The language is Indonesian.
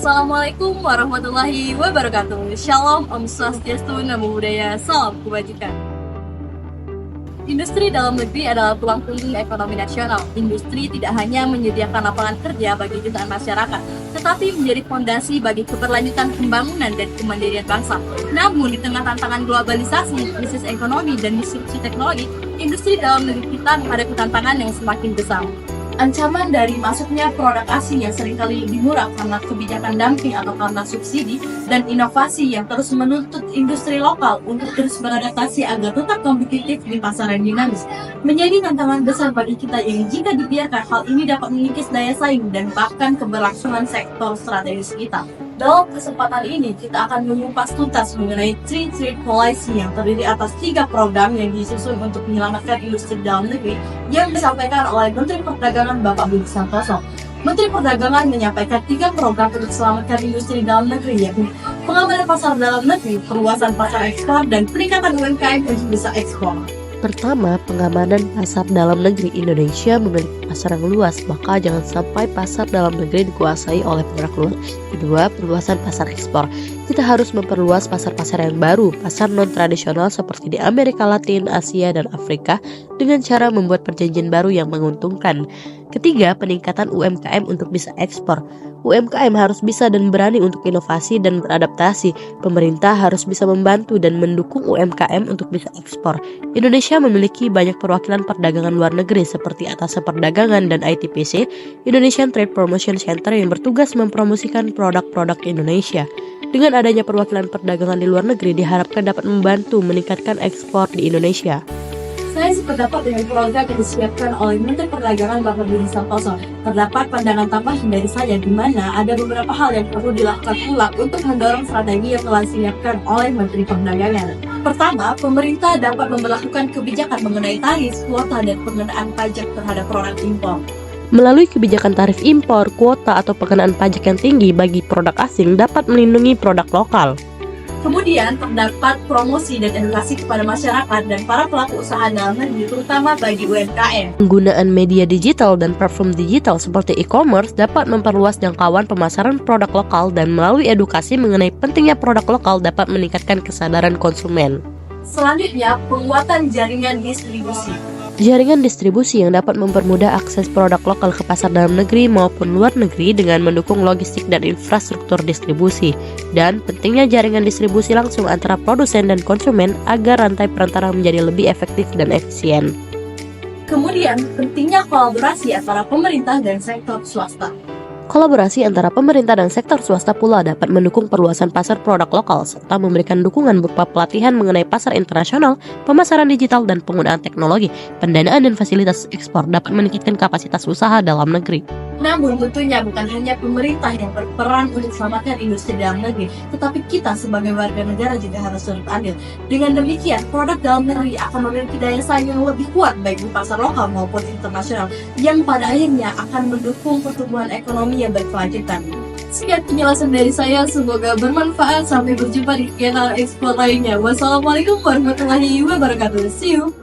Wassalamualaikum warahmatullahi wabarakatuh. Shalom, Om Swastiastu, Namo Buddhaya, Salam Kebajikan. Industri dalam negeri adalah tulang punggung ekonomi nasional. Industri tidak hanya menyediakan lapangan kerja bagi jutaan masyarakat, tetapi menjadi fondasi bagi keberlanjutan pembangunan dan kemandirian bangsa. Namun, di tengah tantangan globalisasi, krisis ekonomi, dan disrupsi teknologi, industri dalam negeri kita menghadapi tantangan yang semakin besar. Ancaman dari masuknya produk asing yang seringkali lebih murah karena kebijakan dumping atau karena subsidi, dan inovasi yang terus menuntut industri lokal untuk terus beradaptasi agar tetap kompetitif di pasaran dinamis, menjadi tantangan besar bagi kita yang jika dibiarkan hal ini dapat mengikis daya saing dan bahkan keberlangsungan sektor strategis kita. Dalam kesempatan ini, kita akan mengupas tuntas mengenai Three Trade Policy yang terdiri atas 3 program yang disusun untuk menyelamatkan industri dalam negeri yang disampaikan oleh Menteri Perdagangan Bapak Budi Santoso. Menteri Perdagangan menyampaikan 3 program untuk selamatkan industri dalam negeri, yaitu pengamanan pasar dalam negeri, perluasan pasar ekspor, dan peningkatan UMKM untuk bisa ekspor. Pertama, pengamanan pasar dalam negeri. Indonesia memiliki pasar yang luas, maka jangan sampai pasar dalam negeri dikuasai oleh pihak luar. Kedua, perluasan pasar ekspor. Kita harus memperluas pasar-pasar yang baru, pasar non-tradisional seperti di Amerika Latin, Asia, dan Afrika dengan cara membuat perjanjian baru yang menguntungkan. Ketiga, peningkatan UMKM untuk bisa ekspor. UMKM harus bisa dan berani untuk inovasi dan beradaptasi. Pemerintah harus bisa membantu dan mendukung UMKM untuk bisa ekspor. Indonesia memiliki banyak perwakilan perdagangan luar negeri seperti Atase Perdagangan dan ITPC, Indonesian Trade Promotion Center, yang bertugas mempromosikan produk-produk Indonesia. Dengan adanya perwakilan perdagangan di luar negeri diharapkan dapat membantu meningkatkan ekspor di Indonesia. Saya sependapat dengan program yang disiapkan oleh Menteri Perdagangan Bapak Budi Santoso. Terdapat pandangan tambahan dari saya di mana ada beberapa hal yang perlu dilakukan ulang untuk mendorong strategi yang telah disiapkan oleh Menteri Perdagangan. Pertama, pemerintah dapat memberlakukan kebijakan mengenai tarif, kuota, dan pengenaan pajak terhadap produk impor. Melalui kebijakan tarif impor, kuota, atau pengenaan pajak yang tinggi bagi produk asing dapat melindungi produk lokal. Kemudian terdapat promosi dan edukasi kepada masyarakat dan para pelaku usaha dalam negeri, terutama bagi UMKM. Penggunaan media digital dan platform digital seperti e-commerce dapat memperluas jangkauan pemasaran produk lokal, dan melalui edukasi mengenai pentingnya produk lokal dapat meningkatkan kesadaran konsumen. Selanjutnya, penguatan jaringan distribusi. Jaringan distribusi yang dapat mempermudah akses produk lokal ke pasar dalam negeri maupun luar negeri dengan mendukung logistik dan infrastruktur distribusi. Dan pentingnya jaringan distribusi langsung antara produsen dan konsumen agar rantai perantara menjadi lebih efektif dan efisien. Kemudian, pentingnya kolaborasi antara pemerintah dan sektor swasta. Kolaborasi antara pemerintah dan sektor swasta pula dapat mendukung perluasan pasar produk lokal serta memberikan dukungan berupa pelatihan mengenai pasar internasional, pemasaran digital, dan penggunaan teknologi. Pendanaan dan fasilitas ekspor dapat meningkatkan kapasitas usaha dalam negeri. Namun tentunya bukan hanya pemerintah yang berperan untuk selamatkan industri dalam negeri, tetapi kita sebagai warga negara juga harus turut andil. Dengan demikian, produk dalam negeri akan memiliki daya saing yang lebih kuat baik di pasar lokal maupun internasional, yang pada akhirnya akan mendukung pertumbuhan ekonomi yang berkelanjutan. Sekian penjelasan dari saya, semoga bermanfaat. Sampai berjumpa di channel ekspor lainnya. Wassalamualaikum warahmatullahi wabarakatuh. See you.